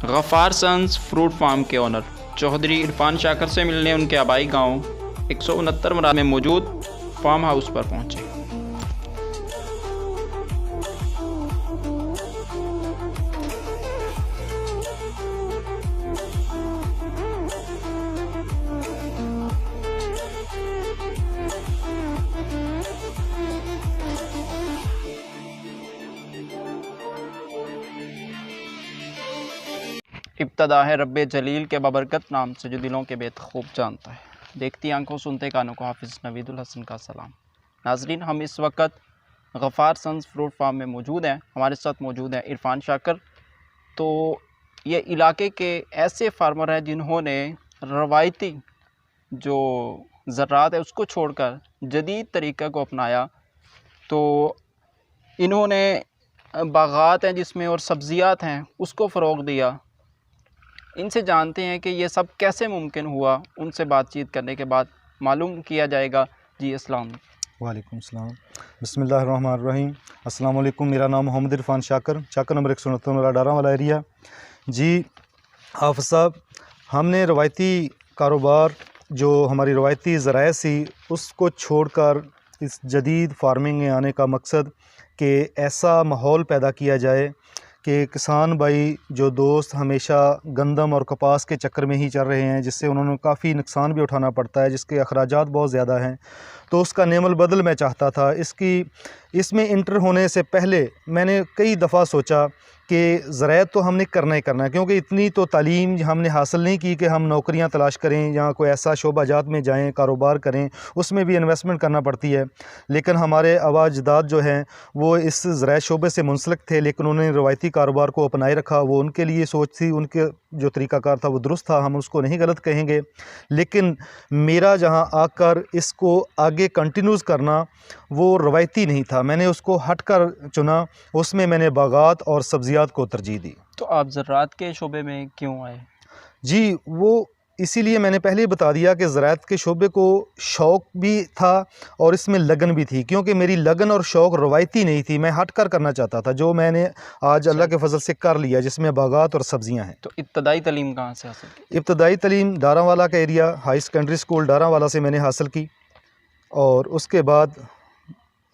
Ghaffar sons fruit farm के owner Chaudhary Irfan शाकर से मिलने उनके आबाई गांव 169 मराद में मौजूद फार्म हाउस पर पहुंचे। इब्तदा है रब्बे जलील के बाबरकत नाम से जो दिलों के बेत खूब जानता है। देखती आंखों सुनते कानों को हाफिज़ नवीदुल हसन का सलाम। नाजरीन, हम इस वक्त गफ़ार सन्स फ्रूट फार्म में मौजूद हैं। हमारे साथ मौजूद हैं इरफान शाकर। तो ये इलाके के ऐसे फार्मर हैं जिन्होंने रवायती जो ज़राअत है उसको छोड़कर जदीद तरीक़े को अपनाया। तो इन्होंने बागात हैं जिसमें और सब्ज़ियात हैं उसको फ़रोग़ दिया। इनसे जानते हैं कि ये सब कैसे मुमकिन हुआ। उनसे बातचीत करने के बाद मालूम किया जाएगा। जी अस्सलाम वालेकुम सलाम, बिस्मिल्लाहिर्रहमानिर्रहीम। अस्सलाम वालेकुम। मेरा नाम मोहम्मद इरफान शाकर, चाकर नंबर 169 वाला डारा वाला एरिया। जी हाफ़िज़ साहब, हमने रवायती कारोबार जो हमारी रवायती ज़राए सी उसको छोड़कर इस जदीद फार्मिंग में आने का मकसद कि ऐसा माहौल पैदा किया जाए कि किसान भाई जो दोस्त हमेशा गंदम और कपास के चक्कर में ही चल रहे हैं, जिससे उन्होंने काफ़ी नुकसान भी उठाना पड़ता है, जिसके अखराजात बहुत ज़्यादा हैं, तो उसका नेमल बदल मैं चाहता था। इसमें इंटर होने से पहले मैंने कई दफ़ा सोचा कि ज़राअत तो हमने करना ही करना है, क्योंकि इतनी तो तालीम हमने हासिल नहीं की कि हम नौकरियां तलाश करें या कोई ऐसा शोबाजात में जाएं, कारोबार करें, उसमें भी इन्वेस्टमेंट करना पड़ती है। लेकिन हमारे आबा अजदाद जो हैं वो इस ज़राअत शोबे से मुंसलिक थे, लेकिन उन्होंने रवायती कारोबार को अपनाए रखा। वो उनके लिए सोच थी, उनके जो तरीक़ाकार था वो दुरुस्त था, हम उसको नहीं गलत कहेंगे। लेकिन मेरा जहाँ आकर इसको आगे कंटिन्यूज़ करना वो रवायती नहीं था, मैंने उसको हट कर चुना। उसमें मैंने बागात और सब्ज़ियात को तरजीह दी। तो आप ज़राअत के शोबे में क्यों आए? जी, वो इसीलिए मैंने पहले ही बता दिया कि ज़राअत के शोबे को शौक़ भी था और इसमें लगन भी थी, क्योंकि मेरी लगन और शौक़ रवायती नहीं थी, मैं हट कर करना चाहता था, जो मैंने आज अल्लाह के फ़ज़ल से कर लिया, जिसमें बागात और सब्ज़ियाँ हैं। तो इब्तदाई तालीम कहाँ से हासिल की? इब्तदाई तालीम डारावाला का एरिया हाई सेकेंडरी स्कूल डारावाला से मैंने हासिल की, और उसके बाद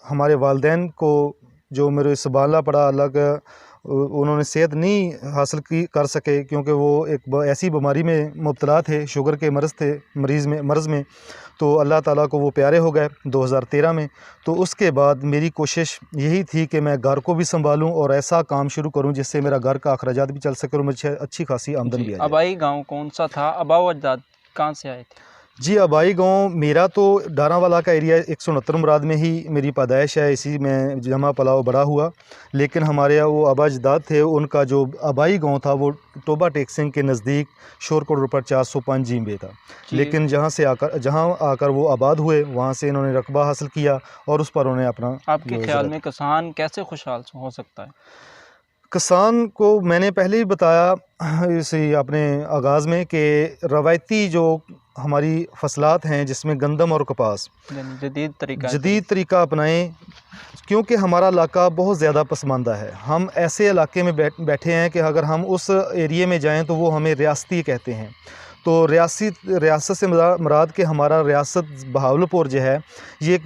हमारे वालिदैन को जो मेरे संभालना पड़ा, अलग उन्होंने सेहत नहीं हासिल की कर सके, क्योंकि वो एक ऐसी बीमारी में मुब्तला थे, शुगर के मर्ज़ में। तो अल्लाह ताला को वो प्यारे हो गए 2013 में। तो उसके बाद मेरी कोशिश यही थी कि मैं घर को भी संभालूं और ऐसा काम शुरू करूं जिससे मेरा घर का अखराजात भी चल सके और मुझे अच्छी खासी आमदन भी आ जाए। आबाई गाँव कौन सा था? आबा अजदाद कहाँ से आए थे? जी, आबाई गाँव मेरा तो डारावाला का एरिया 169 मुराद में ही मेरी पैदाइश है, इसी में जमा पला बड़ा हुआ। लेकिन हमारे यहाँ वो आबा अजदाद थे, उनका जो आबाई गाँव था वो टोबा टेक्सिंग के नज़दीक शोरकोट रोड पर 405 जींबे था। लेकिन जहाँ आकर वो आबाद हुए, वहाँ से इन्होंने रकबा हासिल किया और उस पर उन्हें अपना। आपके ख्याल में किसान कैसे खुशहाल हो सकता है? किसान को मैंने पहले ही बताया इसी अपने आगाज़ में कि रवायती जो हमारी फसलात हैं, जिसमें गंदम और कपास, जदीद तरीका अपनाएं, क्योंकि हमारा इलाका बहुत ज़्यादा पसमानदा है। हम ऐसे इलाके में बैठे हैं कि अगर हम उस एरिए में जाएं तो वो हमें रियासती कहते हैं। तो रियासत से मुराद के हमारा रियासत बहावलपुर जो है, ये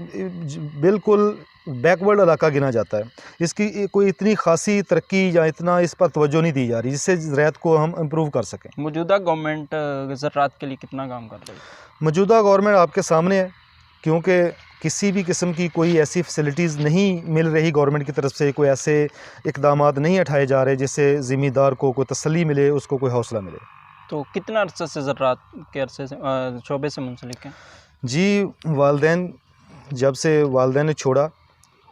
बिल्कुल बैकवर्ड इलाका गिना जाता है। इसकी कोई इतनी खासी तरक्की या इतना इस पर तवज्जो नहीं दी जा रही जिससे ज़राअत को हम इम्प्रूव कर सकें। मौजूदा गवर्नमेंट ज़राअत के लिए कितना काम कर रही है? मौजूदा गवर्नमेंट आपके सामने है, क्योंकि किसी भी किस्म की कोई ऐसी फैसिलिटीज़ नहीं मिल रही गवर्नमेंट की तरफ से, कोई ऐसे इक़दामात नहीं उठाए जा रहे जिससे ज़मींदार को कोई तसल्ली मिले, उसको कोई हौसला मिले। तो कितना अरसे से ज़राअत के अरसे से शोबे से मुंसलिक हैं? जी, जब से वालिदैन ने छोड़ा,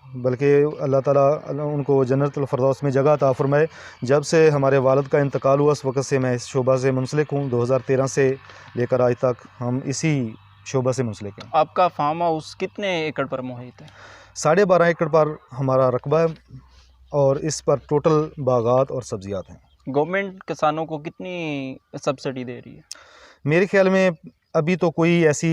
बल्कि अल्लाह ताला उनको जन्नतुल फ़िरदौस में जगह अता फ़रमाए, जब से हमारे वालिद का इंतकाल हुआ उस वक़्त से मैं इस शोबा से मुंसलिक हूँ। 2013 से लेकर आज तक हम इसी शोबा से मुंसलिक हैं। आपका फार्म हाउस कितने एकड़ पर मुहित है? 12.5 एकड़ पर हमारा रकबा है और इस पर टोटल बागात और सब्ज़ियात हैं। गवर्नमेंट किसानों को कितनी सब्सिडी दे रही है? मेरे ख़्याल में अभी तो कोई ऐसी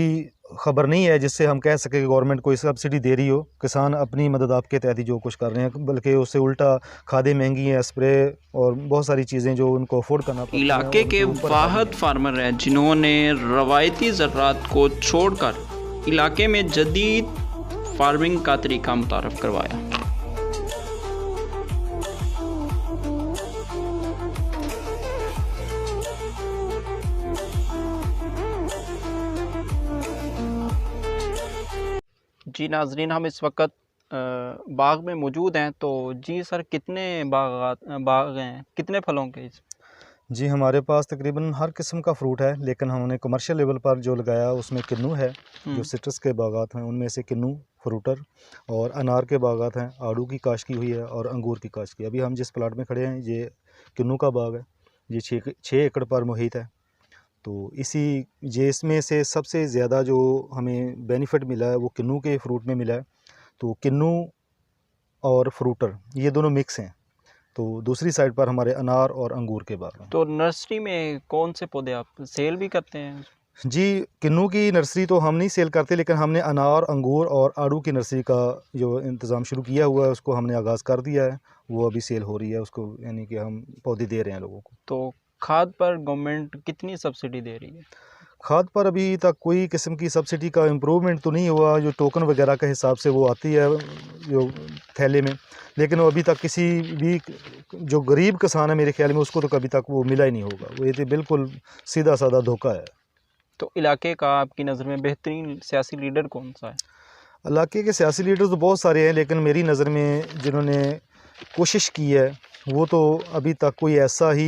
ख़बर नहीं है जिससे हम कह सकें कि गवर्नमेंट कोई सब्सिडी दे रही हो। किसान अपनी मदद आपके तहत ही जो कुछ कर रहे हैं, बल्कि उससे उल्टा खादें महंगी हैं, स्प्रे और बहुत सारी चीज़ें जो उनको अफोर्ड करना पड़ती हैं, इलाके के उनके ऊपर हावी वाहद हैं। फार्मर हैं जिन्होंने रवायती ज़राअत को छोड़कर इलाके में जदीद फार्मिंग का तरीका मुतारफ़ करवाया। जी नाजरीन, हम इस वक्त बाग में मौजूद हैं। तो जी सर, कितने बाग हैं, कितने फलों के? जी, हमारे पास तकरीबन हर किस्म का फ्रूट है, लेकिन हमने कमर्शियल लेवल पर जो लगाया उसमें किन्नू है। जो सिट्रस के बागात हैं उनमें से किन्नू, फ्रूटर और अनार के बागात हैं। आड़ू की काश्त की हुई है और अंगूर की काश्त की। अभी हम जिस प्लाट में खड़े हैं ये किन्नू का बाग है। ये 6 एकड़ पर मुहित है। तो ये इसमें से सबसे ज़्यादा जो हमें बेनिफिट मिला है वो किन्नू के फ्रूट में मिला है। तो किन्नू और फ्रूटर ये दोनों मिक्स हैं। तो दूसरी साइड पर हमारे अनार और अंगूर के बाग हैं। तो नर्सरी में कौन से पौधे आप सेल भी करते हैं? जी, किन्नू की नर्सरी तो हम नहीं सेल करते, लेकिन हमने अनार, अंगूर और आड़ू की नर्सरी का जो इंतज़ाम शुरू किया हुआ है उसको हमने आगाज़ कर दिया है। वो अभी सेल हो रही है उसको, यानी कि हम पौधे दे रहे हैं लोगों को। तो खाद पर गवर्नमेंट कितनी सब्सिडी दे रही है? खाद पर अभी तक कोई किस्म की सब्सिडी का इम्प्रूवमेंट तो नहीं हुआ। जो टोकन वगैरह के हिसाब से वो आती है जो थैले में, लेकिन वो अभी तक किसी भी जो गरीब किसान है मेरे ख्याल में उसको तो कभी तक वो मिला ही नहीं होगा। वो ये तो बिल्कुल सीधा साधा धोखा है। तो इलाके का आपकी नज़र में बेहतरीन सियासी लीडर कौन सा है? इलाके के सियासी लीडर तो बहुत सारे हैं, लेकिन मेरी नज़र में जिन्होंने कोशिश की है वो तो अभी तक कोई ऐसा ही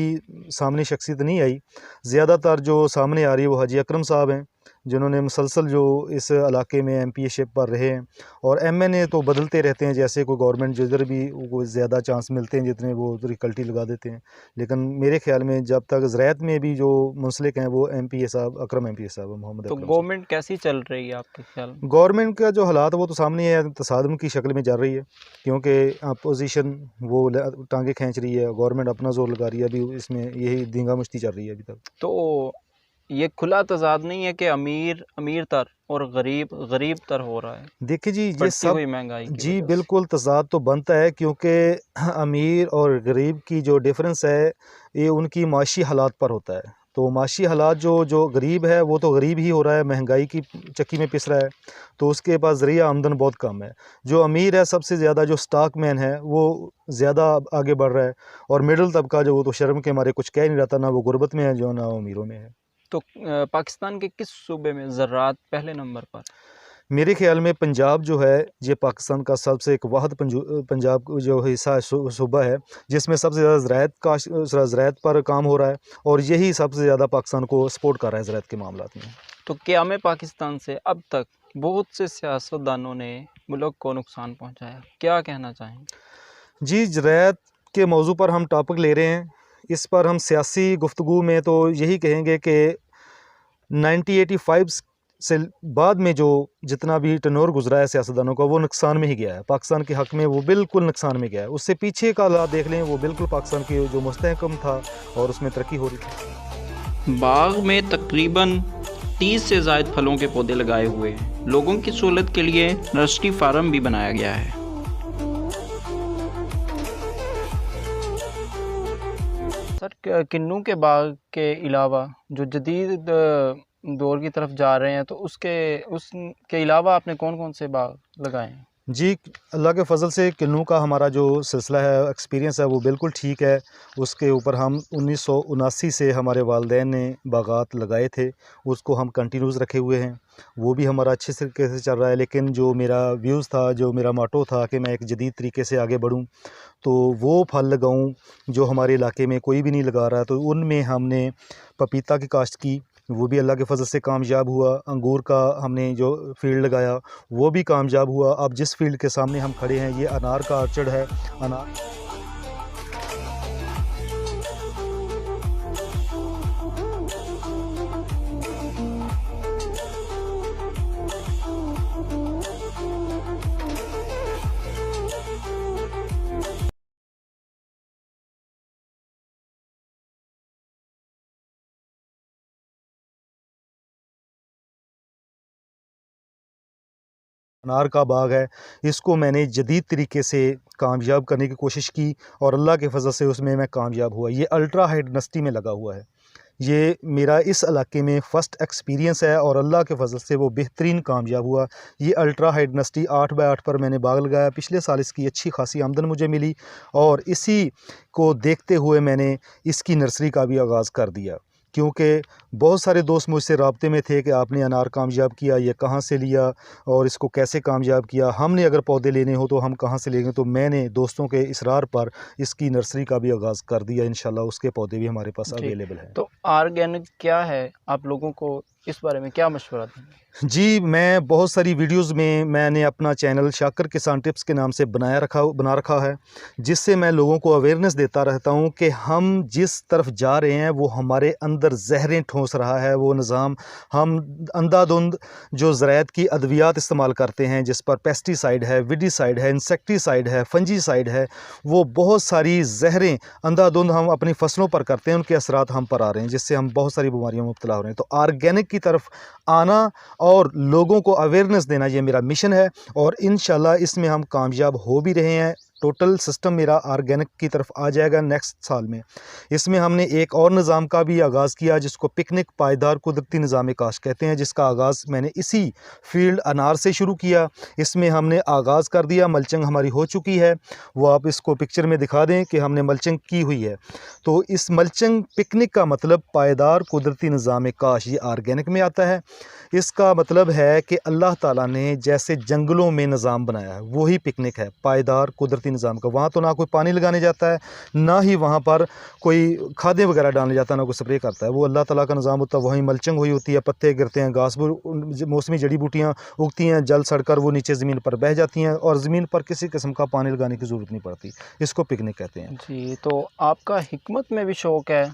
सामने शख्सियत नहीं आई। ज़्यादातर जो सामने आ रही है वो हाजी अकरम साहब हैं, जिन्होंने मुसलसल जो इस इलाके में एमपीशिप पर रहे हैं। और एमएनए तो बदलते रहते हैं, जैसे कोई गवर्नमेंट जिधर भी वो ज़्यादा चांस मिलते हैं जितने वो उधर कल्टी लगा देते हैं। लेकिन मेरे ख्याल में जब तक ज़राअत में भी जो मुंसलिक हैं वो एमपीए साहब, अकरम एमपीए साहब, मोहम्मद तो अकरम साहब। गवर्नमेंट कैसी चल रही है आपके ख्याल में? गवर्नमेंट का जो हालात वो तो सामने है, तसादम की शक्ल में चल रही है, क्योंकि अपोजिशन वो टांगे खींच रही है, गवर्नमेंट अपना जोर लगा रही है। अभी इसमें यही दींगा मुश्ती चल रही है अभी तक। तो ये खुला तजाद नहीं है कि अमीर अमीर तर और गरीब गरीब तर हो रहा है देखिए जी, ये बढ़ती सब हुई महंगाई की जी वजह से? बिल्कुल तज़ाद तो बनता है, क्योंकि अमीर और गरीब की जो डिफरेंस है ये उनकी माशी हालात पर होता है। तो माशी हालात जो गरीब है वो तो गरीब ही हो रहा है, महंगाई की चक्की में पिस रहा है, तो उसके पास ज़रिया आमदन बहुत कम है। जो अमीर है सबसे ज़्यादा, जो स्टॉक मैन है वो ज़्यादा आगे बढ़ रहा है, और मिडिल तबका जो वो तो शर्म के मारे कुछ कह नहीं रहता, ना वो गुर्बत में है जो ना वो अमीरों में है। तो पाकिस्तान के किस सूबे में ज़राअत पहले नंबर पर? मेरे ख़्याल में पंजाब जो है ये पाकिस्तान का सबसे एक वाहिद पंजाब जो हिस्सा है, सूबा है जिसमें सबसे ज़्यादा ज़राअत पर काम हो रहा है, और यही सबसे ज़्यादा पाकिस्तान को सपोर्ट कर रहा है ज़राअत के मामलात में। तो क़याम पाकिस्तान से अब तक बहुत से सियासतदानों ने मुल्क को नुकसान पहुंचाया, क्या कहना चाहेंगे? जी, ज़राअत के मौजू पर हम टॉपिक ले रहे हैं। इस पर हम सियासी गुफ्तगू में तो यही कहेंगे कि 1985 से बाद में जो जितना भी टर्नओवर गुजरा है सियासतदानों का, वो नुकसान में ही गया है। पाकिस्तान के हक़ में वो बिल्कुल नुकसान में गया है। उससे पीछे का हालात देख लें, वो बिल्कुल पाकिस्तान की जो मुस्तहकम था और उसमें तरक्की हो रही थी। बाग में तकरीबन 30 से ज़ायद फलों के पौधे लगाए हुए हैं। लोगों की सहूलत के लिए नर्सरी फार्म भी बनाया गया है। सर, किन्नू के बाग के अलावा जो जदीद दौर की तरफ जा रहे हैं, तो उसके अलावा आपने कौन कौन से बाग लगाए हैं? जी, अल्लाह के फ़ज़ल से किन्नू का हमारा जो सिलसिला है, एक्सपीरियंस है, वो बिल्कुल ठीक है। उसके ऊपर हम 1979 से हमारे वालिदैन ने बागात लगाए थे, उसको हम कंटिन्यूज़ रखे हुए हैं। वो भी हमारा अच्छे तरीके से चल रहा है। लेकिन जो मेरा व्यूज़ था, जो मेरा मोटो था कि मैं एक जदीद तरीके से आगे बढ़ूँ, तो वो फल लगाऊँ जो हमारे इलाके में कोई भी नहीं लगा रहा। तो उनमें हमने पपीता की काश्त की, वो भी अल्लाह के फ़ज़ल से कामयाब हुआ। अंगूर का हमने जो फ़ील्ड लगाया वो भी कामयाब हुआ। अब जिस फ़ील्ड के सामने हम खड़े हैं ये अनार का ऑर्चर्ड है। अनार अनार का बाग है, इसको मैंने जदीद तरीके से कामयाब करने की कोशिश की और अल्लाह के फजल से उसमें मैं कामयाब हुआ। ये अल्ट्रा हाई डेंसिटी में लगा हुआ है। ये मेरा इस इलाके में फ़र्स्ट एक्सपीरियंस है और अल्लाह के फजल से वो बेहतरीन कामयाब हुआ। ये अल्ट्रा हाई डेंसिटी 8 बाय 8 पर मैंने बाग लगाया। पिछले साल इसकी अच्छी खासी आमदन मुझे मिली और इसी को देखते हुए मैंने इसकी नर्सरी का भी आगाज़ कर दिया, क्योंकि बहुत सारे दोस्त मुझसे राब्ते में थे कि आपने अनार कामयाब किया, ये कहाँ से लिया और इसको कैसे कामयाब किया, हमने अगर पौधे लेने हो तो हम कहाँ से लेंगे। तो मैंने दोस्तों के इसरार पर इसकी नर्सरी का भी आगाज़ कर दिया। इंशाल्लाह उसके पौधे भी हमारे पास अवेलेबल हैं। तो ऑर्गेनिक क्या है, आप लोगों को इस बारे में क्या मशवरा देंगे? जी, मैं बहुत सारी वीडियोज़ में मैंने अपना चैनल शाकर किसान टिप्स के नाम से बना रखा है, जिससे मैं लोगों को अवेयरनेस देता रहता हूं कि हम जिस तरफ जा रहे हैं वो हमारे अंदर जहरें ठोंस रहा है। वो निज़ाम हम अंधाधुंध जो ज़राअत की अद्वियात इस्तेमाल करते हैं, जिस पर पेस्टिसाइड है, विडिसाइड है, इंसेक्टिसाइड है, फंजीसाइड है, वो बहुत सारी जहरें अंधाधुंध हम अपनी फसलों पर करते हैं, उनके असरात हम पर आ रहे हैं, जिससे हम बहुत सारी बीमारियों में मुब्तला हो रहे हैं। तो ऑर्गेनिक की तरफ आना और लोगों को अवेयरनेस देना, ये मेरा मिशन है और इंशाल्लाह इसमें हम कामयाब हो भी रहे हैं। टोटल सिस्टम मेरा ऑर्गेनिक की तरफ आ जाएगा नेक्स्ट साल में। इसमें हमने एक और निज़ाम का भी आगाज़ किया, जिसको पिकनिक पायदार कुदरती निज़ाम काश्त कहते हैं, जिसका आगाज़ मैंने इसी फील्ड अनार से शुरू किया। इसमें हमने आगाज़ कर दिया, मल्चिंग हमारी हो चुकी है। वो आप इसको पिक्चर में दिखा दें कि हमने मल्चिंग की हुई है। तो इस मल्चिंग पिकनिक का मतलब पायदार कुदरती निज़ाम काश्त, ये ऑर्गेनिक में आता है। इसका मतलब है कि अल्लाह ताला ने जैसे जंगलों में निज़ाम बनाया है, वही पिकनिक है, पायदार कुदरती निज़ाम का। वहाँ तो ना कोई पानी लगाने जाता है, ना ही वहाँ पर कोई खादें वगैरह डालने जाता है, ना कोई स्प्रे करता है। वो अल्लाह ताला का निज़ाम होता है। वहीं मल्चिंग हुई होती है, पत्ते गिरते हैं, घास मौसमी जड़ी बूटियाँ उगती हैं, जल सड़कर वो नीचे ज़मीन पर बह जाती हैं और ज़मीन पर किसी किस्म का पानी लगाने की ज़रूरत नहीं पड़ती। इसको पिकनिक कहते हैं। जी, तो आपका हिकमत में भी शौक़ है,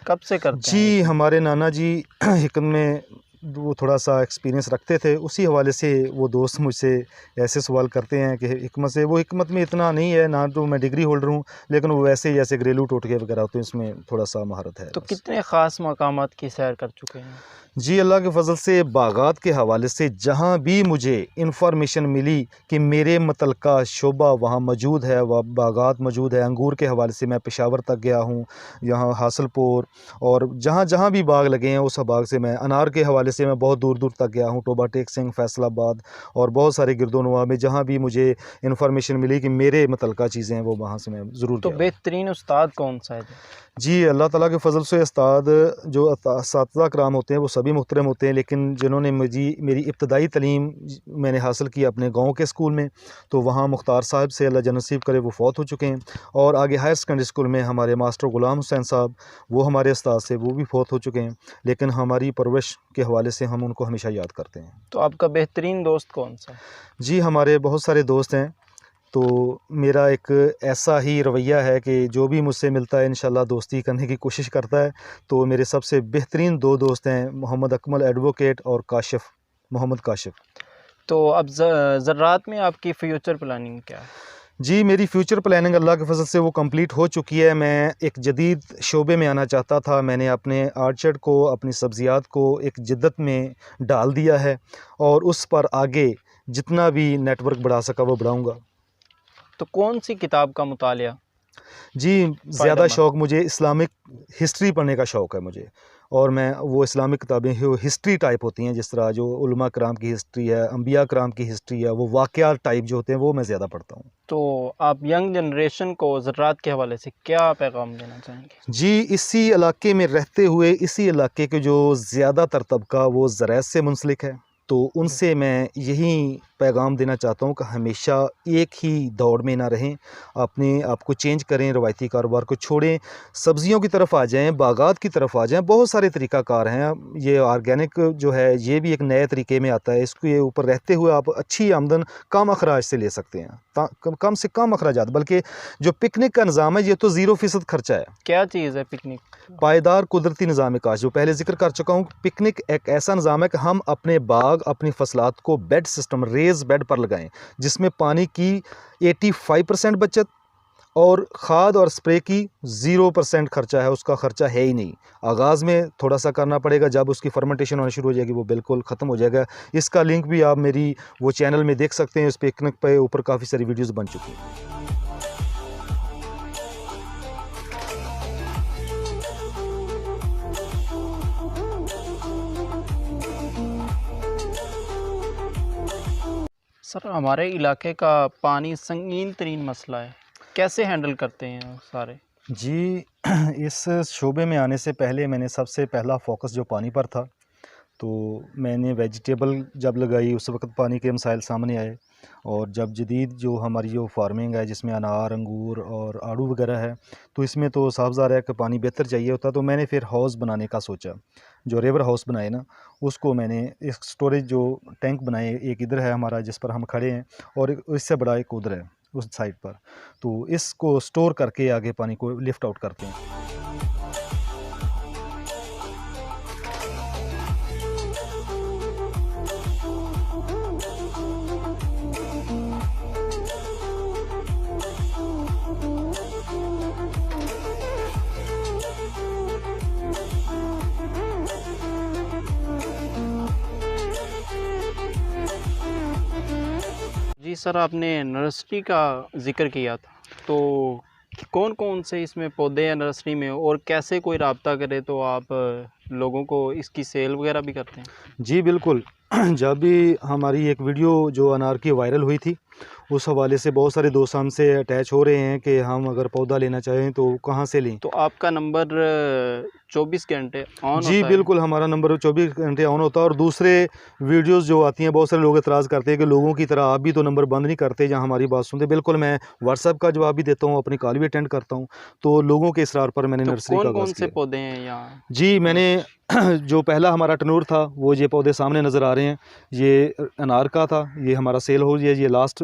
कब से करते हैं? जी, हमारे नाना जी हिकमत में वो थोड़ा सा एक्सपीरियंस रखते थे, उसी हवाले से वो दोस्त मुझसे ऐसे सवाल करते हैं कि हिकमत से। वो हिकमत में इतना नहीं है, ना तो मैं डिग्री होल्डर हूँ, लेकिन वो वैसे ही जैसे घरेलू टोटके वगैरह होते हैं, इसमें थोड़ा सा महारत है। तो कितने ख़ास मकामात की सैर कर चुके हैं? जी, अल्लाह के फ़ज़ल से बागात के हवाले से जहाँ भी मुझे इन्फॉर्मेशन मिली कि मेरे मुतल्लिका शोबा वहाँ मौजूद है, वह बागात मौजूद है। अंगूर के हवाले से मैं पेशावर तक गया हूँ, यहाँ हासिलपुर, और जहाँ जहाँ भी बाग लगे हैं उस बाग से मैं। अनार के हवाले से मैं बहुत दूर दूर तक गया हूँ, टोबा टेक सिंह, फैसलाबाद और बहुत सारे गिरदोनवा में। जहाँ भी मुझे इन्फॉर्मेशन मिली कि मेरे मुतल्लिका चीज़ें हैं, वो वहाँ से मैं ज़रूर तो गया हूँ। बेहतरीन उस्ताद कौन सा है? जी, अल्लाह ताला के फ़ज़ल से उस्ताद जो असातिज़ा कराम होते हैं वो सभी मुहतरम होते हैं, लेकिन जिन्होंने मेरी इब्तदाई तालीम मैंने हासिल की अपने गाँव के स्कूल में, तो वहाँ मुख्तार साहब से अल्लाह जन्नत-नसीब करे, वो फ़ौत हो चुके हैं। और आगे हायर सेकेंडरी स्कूल में हमारे मास्टर ग़ुलाम हुसैन साहब, वो हमारे उस्ताद से, वो भी फ़ौत हो चुके हैं, लेकिन हमारी परवरिश के हवाले से हम उनको हमेशा याद करते हैं। तो आपका बेहतरीन दोस्त कौन सा है? जी, हमारे बहुत सारे दोस्त हैं। तो मेरा एक ऐसा ही रवैया है कि जो भी मुझसे मिलता है इंशाल्लाह दोस्ती करने की कोशिश करता है। तो मेरे सबसे बेहतरीन 2 दोस्त हैं, मोहम्मद अकमल एडवोकेट और मोहम्मद काशिफ़। तो अब ज़राअत में आपकी फ्यूचर प्लानिंग क्या है? जी, मेरी फ्यूचर प्लानिंग अल्लाह के फ़ज़ल से वो कंप्लीट हो चुकी है। मैं एक जदीद शोबे में आना चाहता था। मैंने अपने आर्चर्ड को, अपनी सब्ज़ियात को एक जिद्दत में डाल दिया है और उस पर आगे जितना भी नेटवर्क बढ़ा सका वो बढ़ाऊँगा। तो कौन सी किताब का मुतालिया? जी, ज़्यादा शौक़ मुझे इस्लामिक हिस्ट्री पढ़ने का शौक़ है मुझे, और मैं वो इस्लामिक किताबें जो हिस्ट्री टाइप होती हैं, जिस तरह जो उलमा कराम की हिस्ट्री है, अंबिया कराम की हिस्ट्री है, वो वाक़यात टाइप जो होते हैं, वो मैं ज़्यादा पढ़ता हूँ। तो आप यंग जनरेशन को ज़राअत के हवाले से क्या पैगाम देना चाहेंगे? जी, इसी इलाके में रहते हुए इसी इलाके के जो ज़्यादातर तबका वो ज़राअत से मुंसलिक है, तो उनसे मैं यही पैगाम देना चाहता हूँ कि हमेशा एक ही दौड़ में ना रहें, अपने आप को चेंज करें, रवायती कारोबार को छोड़ें, सब्ज़ियों की तरफ आ जाएँ, बागात की तरफ आ जाएँ। बहुत सारे तरीक़ाकार हैं। ये ऑर्गेनिक जो है ये भी एक नए तरीके में आता है। इसके ऊपर रहते हुए आप अच्छी आमदन कम अखराज से ले सकते हैं, कम से कम अखराजात। बल्कि जो पिकनिक का निज़ाम है ये तो 0% खर्चा है। क्या चीज़ है पिकनिक? पायदार कुदरती निज़ाम काश्त, जो पहले ज़िक्र कर चुका हूँ। पिकनिक एक ऐसा निज़ाम है कि हम अपने बाग, अपनी फसलात को बेड सिस्टम, रेज़ बेड पर लगाएं, जिसमें पानी की 85% बचत और खाद और स्प्रे की 0% खर्चा है, उसका खर्चा है ही नहीं। आगाज़ में थोड़ा सा करना पड़ेगा, जब उसकी फर्मेंटेशन होनी शुरू हो जाएगी वो बिल्कुल ख़त्म हो जाएगा। इसका लिंक भी आप मेरी वो चैनल में देख सकते हैं, उस पिकनिक पे ऊपर काफ़ी सारी वीडियोज़ बन चुकी हैं। सर हमारे इलाके का पानी संगीन तरीन मसला है, कैसे हैंडल करते हैं सारे? जी इस शोबे में आने से पहले मैंने सबसे पहला फ़ोकस जो पानी पर था, तो मैंने वेजिटेबल जब लगाई उस वक्त पानी के मसाइल सामने आए। और जब जदीद जो हमारी जो फार्मिंग है जिसमें अनार, अंगूर और आड़ू वगैरह है, तो इसमें तो साफ ज़ाहिर है कि पानी बेहतर चाहिए होता। तो मैंने फिर हाउस बनाने का सोचा, जो रिवर हाउस बनाए ना, उसको मैंने एक स्टोरेज जो टैंक बनाए, एक इधर है हमारा जिस पर हम खड़े हैं और इससे बड़ा एक उधर है उस साइड पर। तो इसको स्टोर करके आगे पानी को लिफ्ट आउट करते हैं। जी सर, आपने नर्सरी का ज़िक्र किया था, तो कौन कौन से इसमें पौधे हैं नर्सरी में, और कैसे कोई राब्ता करे तो आप लोगों को इसकी सेल वगैरह भी करते हैं? जी बिल्कुल। जब भी हमारी एक वीडियो जो अनार की वायरल हुई थी, उस हवाले से बहुत सारे दोस्त हमसे अटैच हो रहे हैं कि हम अगर पौधा लेना चाहें तो कहाँ से लें। तो आपका नंबर 24 घंटे ऑन जी होता है? बिल्कुल, हमारा नंबर 24 घंटे ऑन होता है। और दूसरे वीडियोज़ जो आती हैं, बहुत सारे लोग एतराज़ करते हैं कि लोगों की तरह आप भी तो नंबर बंद नहीं करते जहाँ हमारी बात सुनते। बिल्कुल, मैं व्हाट्सएप का जवाब भी देता हूँ, अपनी कॉल भी अटेंड करता हूँ। तो लोगों के इसरार पर मैंने तो नर्सरी का कौन आगाज़ कौन से किया। पौधे हैं यहाँ? जी मैंने जो पहला हमारा टनूर था, वो ये पौधे सामने नज़र आ रहे हैं, ये अनार का था, ये हमारा सेल हो गया, ये लास्ट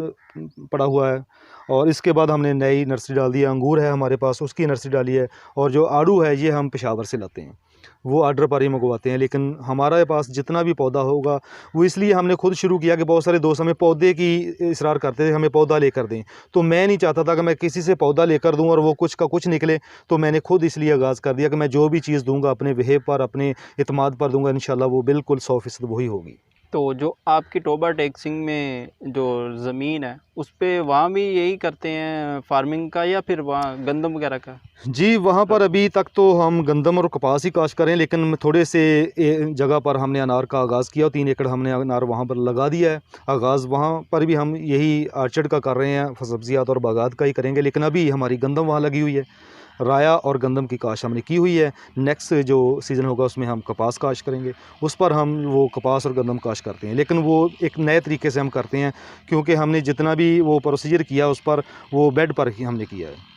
पड़ा हुआ है। और इसके बाद हमने नई नर्सरी डाल दी है, अंगूर है हमारे पास, उसकी नर्सरी डाली है। और जो आड़ू है ये हम पेशावर से लाते हैं, वो आर्डर पर ही मंगवाते हैं। लेकिन हमारे पास जितना भी पौधा होगा, वो इसलिए हमने खुद शुरू किया कि बहुत सारे दोस्त हमें पौधे की इसरार करते थे, हमें पौधा लेकर दें। तो मैं नहीं चाहता था कि मैं किसी से पौधा लेकर दूं और वो कुछ का कुछ निकले। तो मैंने खुद इसलिए आगाज़ कर दिया कि मैं जो भी चीज़ दूंगा अपने वेहे पर, अपने इत्माद पर दूंगा, इंशाल्लाह वो बिल्कुल 100% वही होगी। तो जो आपकी टोबा टेक्सिंग में जो ज़मीन है, उस पे वहाँ भी यही करते हैं फार्मिंग का, या फिर वहाँ गंदम वगैरह का? जी, वहाँ पर अभी तक तो हम गंदम और कपास ही काश्त करें, लेकिन थोड़े से जगह पर हमने अनार का आगाज़ किया और 3 एकड़ हमने अनार वहाँ पर लगा दिया है। आगाज़ वहाँ पर भी हम यही आर्चर्ड का कर रहे हैं, सब्ज़ियात और बागात का ही करेंगे। लेकिन अभी हमारी गंदम वहाँ लगी हुई है, राया और गंदम की काश्त हमने की हुई है। नेक्स्ट जो सीज़न होगा उसमें हम कपास काश्त करेंगे, उस पर हम वो कपास और गंदम काश्त करते हैं। लेकिन वो एक नए तरीके से हम करते हैं, क्योंकि हमने जितना भी वो प्रोसीजर किया उस पर वो बेड पर ही हमने किया है।